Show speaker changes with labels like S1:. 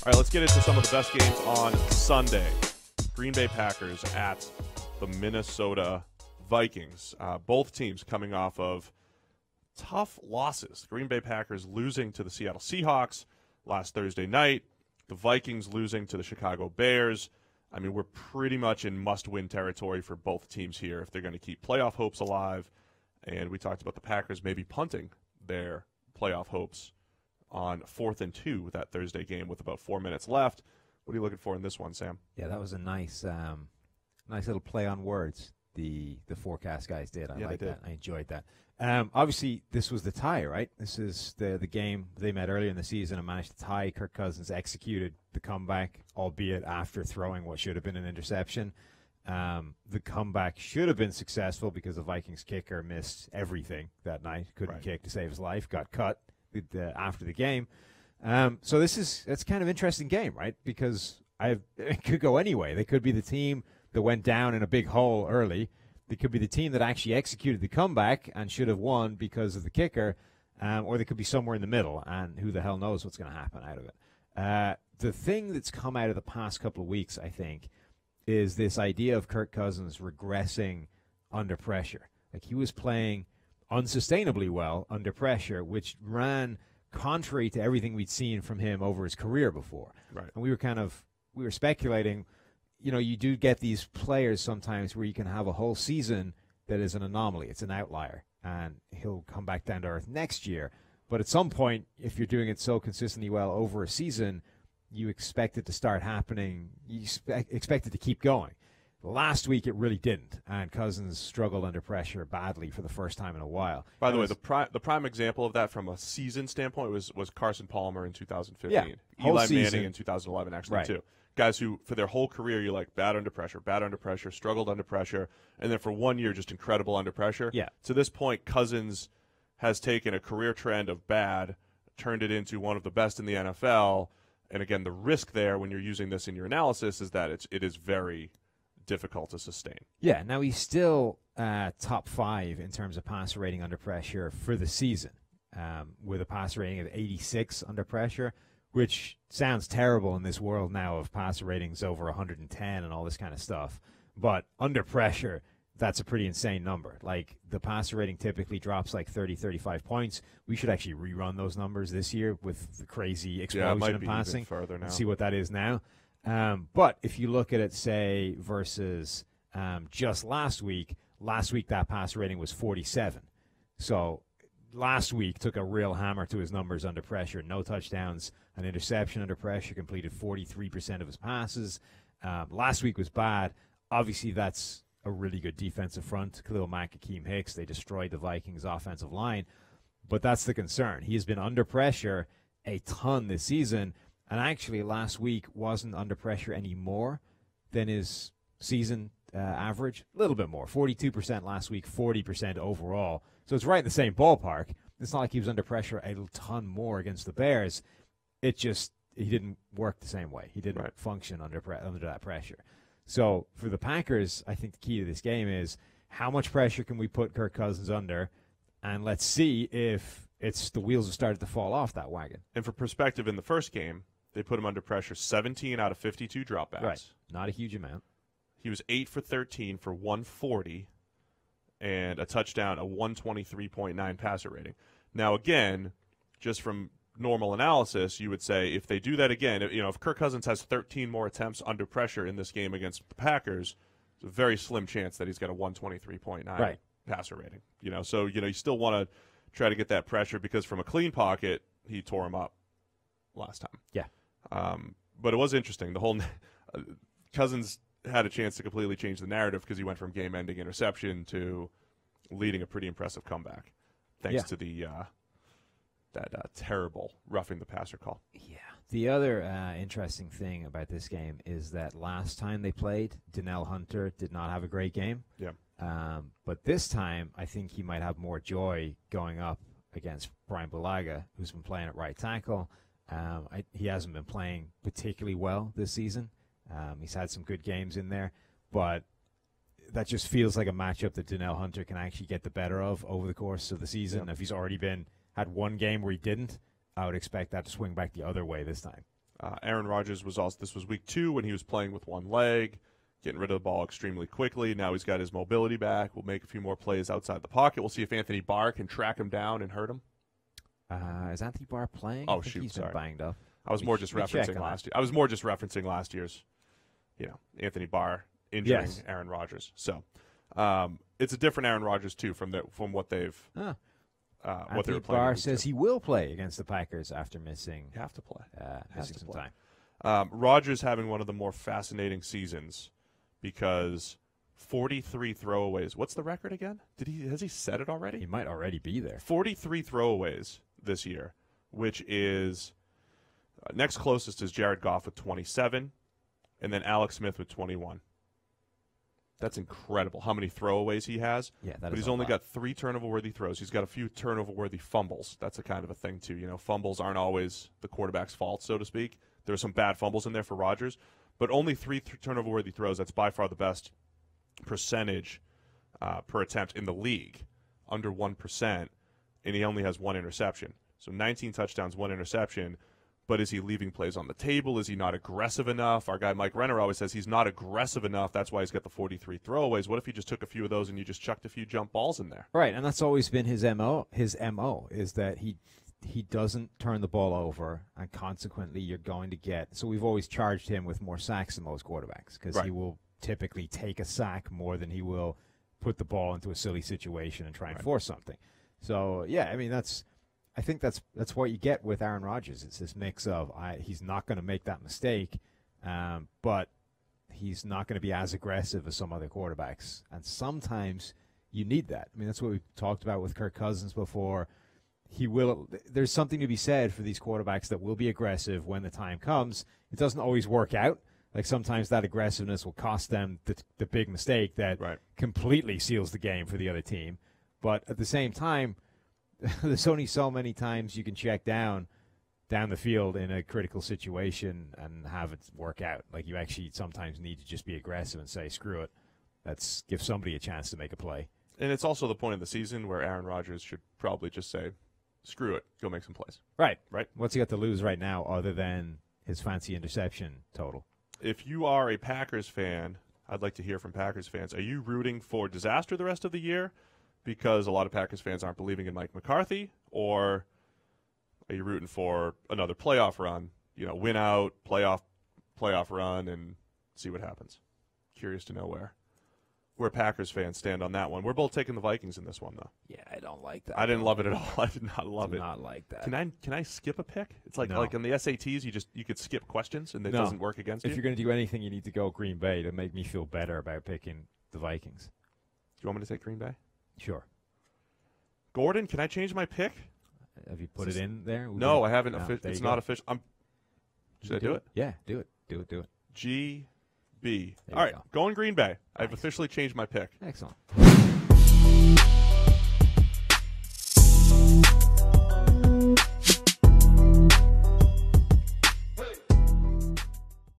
S1: All right, let's get into some of the best games on Sunday. Green Bay Packers at the Minnesota Vikings. Both teams coming off of tough losses. Green Bay Packers losing to the Seattle Seahawks last Thursday night. The Vikings losing to the Chicago Bears. I mean, we're pretty much in must-win territory for both teams here if they're going to keep playoff hopes alive. And we talked about the Packers maybe punting their playoff hopes on 4th and 2 with that Thursday game with about 4 minutes left. What are you looking for in this one, Sam?
S2: Yeah, that was a nice little play on words the forecast guys did. I like that. I enjoyed that. Obviously, this was the tie, right? This is the game they met earlier in the season and managed to tie. Kirk Cousins executed the comeback, albeit after throwing what should have been an interception. The comeback should have been successful because the Vikings kicker missed everything that night. Couldn't kick to save his life. Got cut after the game. So it's kind of an interesting game, right? Because it could go anyway. They could be the team that went down in a big hole early. They could be the team that actually executed the comeback and should have won because of the kicker, or they could be somewhere in the middle, and who the hell knows what's going to happen out of it. The thing that's come out of the past couple of weeks, I think, is this idea of Kirk Cousins regressing under pressure. Like, he was playing unsustainably well under pressure, which ran contrary to everything we'd seen from him over his career before.
S1: Right.
S2: And we were speculating, you do get these players sometimes where you can have a whole season that is an anomaly. It's an outlier, and he'll come back down to earth next year. But at some point, if you're doing it so consistently well over a season, you expect it to start happening. You expect it to keep going. Last week, it really didn't, and Cousins struggled under pressure badly for the first time in a while.
S1: By the way, the prime example of that from a season standpoint was Carson Palmer in 2015.
S2: Yeah,
S1: Eli
S2: season.
S1: Manning in 2011, actually, too. Guys who, for their whole career, you're like, bad under pressure, struggled under pressure, and then for 1 year, just incredible under pressure.
S2: Yeah.
S1: To this point, Cousins has taken a career trend of bad, turned it into one of the best in the NFL, and again, the risk there when you're using this in your analysis is that it is very difficult to sustain.
S2: Yeah, now he's still top 5 in terms of passer rating under pressure for the season, with a passer rating of 86 under pressure, which sounds terrible in this world now of passer ratings over 110 and all this kind of stuff. But under pressure, that's a pretty insane number. Like, the passer rating typically drops like 30, 35 points. We should actually rerun those numbers this year with the crazy explosion in passing.
S1: Further now.
S2: See what that is now. But if you look at it, say, versus just last week that passer rating was 47. So last week took a real hammer to his numbers under pressure. No touchdowns, an interception under pressure, completed 43% of his passes. Last week was bad. Obviously, that's a really good defensive front. Khalil Mack, Akeem Hicks, they destroyed the Vikings' offensive line. But that's the concern. He has been under pressure a ton this season, and actually last week wasn't under pressure any more than his season average. A little bit more, 42% last week, 40% overall. So it's right in the same ballpark. It's not like he was under pressure a ton more against the Bears. It just, he didn't work the same way. He didn't function under that pressure. So for the Packers, I think the key to this game is how much pressure can we put Kirk Cousins under, and let's see if the wheels have started to fall off that wagon.
S1: And for perspective, in the first game, they put him under pressure 17 out of 52 dropbacks.
S2: Right, not a huge amount.
S1: He was 8 for 13 for 140 and a touchdown, a 123.9 passer rating. Now, again, just from normal analysis, you would say if they do that again, if Kirk Cousins has 13 more attempts under pressure in this game against the Packers, it's a very slim chance that he's got a 123.9 passer rating. So you still want to try to get that pressure because from a clean pocket, he tore him up last time.
S2: Yeah.
S1: But it was interesting. The whole Cousins had a chance to completely change the narrative because he went from game-ending interception to leading a pretty impressive comeback, thanks to the that terrible roughing the passer call.
S2: Yeah. The other interesting thing about this game is that last time they played, Donnell Hunter did not have a great game.
S1: Yeah.
S2: But this time, I think he might have more joy going up against Brian Bulaga, who's been playing at right tackle. He hasn't been playing particularly well this season. He's had some good games in there, but that just feels like a matchup that Donnell Hunter can actually get the better of over the course of the season.
S1: Yep.
S2: If he's already had one game where he didn't, I would expect that to swing back the other way this time.
S1: Aaron Rodgers this was week 2 when he was playing with one leg, getting rid of the ball extremely quickly. Now he's got his mobility back. We'll make a few more plays outside the pocket. We'll see if Anthony Barr can track him down and hurt him.
S2: Is Anthony Barr playing?
S1: Oh, shoot,
S2: he's been banged up.
S1: I was more just referencing last year. I was more just referencing last year's, Anthony Barr injuring Aaron Rodgers. So it's a different Aaron Rodgers too from what they've. What they were playing.
S2: Barr says he will play against the Packers after missing.
S1: You have to play.
S2: Missing some time.
S1: Rodgers having one of the more fascinating seasons because 43 throwaways. What's the record again? Has he said it already?
S2: He might already be there.
S1: 43 throwaways this year, which is next closest is Jared Goff with 27, and then Alex Smith with 21. That's incredible how many throwaways he has.
S2: Yeah,
S1: but he's only got 3 turnover-worthy throws. He's got a few turnover-worthy fumbles. That's a kind of a thing, too. Fumbles aren't always the quarterback's fault, so to speak. There are some bad fumbles in there for Rodgers, but only 3 turnover-worthy throws. That's by far the best percentage per attempt in the league, under 1%, and he only has 1 interception. So 19 touchdowns, 1 interception. But is he leaving plays on the table? Is he not aggressive enough? Our guy Mike Renner always says he's not aggressive enough. That's why he's got the 43 throwaways. What if he just took a few of those and you just chucked a few jump balls in there?
S2: Right, and that's always been his MO. His MO is that he doesn't turn the ball over, and consequently you're going to get – so we've always charged him with more sacks than most quarterbacks because he will typically take a sack more than he will put the ball into a silly situation and try and force something. So, yeah, I mean, I think that's what you get with Aaron Rodgers. It's this mix of he's not going to make that mistake, but he's not going to be as aggressive as some other quarterbacks. And sometimes you need that. I mean, that's what we talked about with Kirk Cousins before. There's something to be said for these quarterbacks that will be aggressive when the time comes. It doesn't always work out. Like sometimes that aggressiveness will cost them the big mistake that completely seals the game for the other team. But at the same time, there's only so many times you can check down the field in a critical situation and have it work out. Like you actually sometimes need to just be aggressive and say, screw it. Let's give somebody a chance to make a play.
S1: And it's also the point of the season where Aaron Rodgers should probably just say, screw it, go make some plays.
S2: Right. What's he got to lose right now other than his fancy interception total?
S1: If you are a Packers fan, I'd like to hear from Packers fans. Are you rooting for disaster the rest of the year because a lot of Packers fans aren't believing in Mike McCarthy, or are you rooting for another playoff run, win out, playoff run, and see what happens? Curious to know where Packers fans stand on that one. We're both taking the Vikings in this one, though.
S2: Yeah, I don't like that.
S1: I didn't love it at all. I did not love it.
S2: Not like that.
S1: Can I skip a pick? It's like in the SATs, you could skip questions and it doesn't work against you.
S2: If you're going to do anything, you need to go Green Bay to make me feel better about picking the Vikings.
S1: Do you want me to take Green Bay?
S2: Sure.
S1: Gordon, can I change my pick?
S2: Have you put it in there?
S1: No, I haven't. It's not official. Should I do it?
S2: Yeah, do it.
S1: GB. All right, going Green Bay. I've officially changed my pick.
S2: Excellent.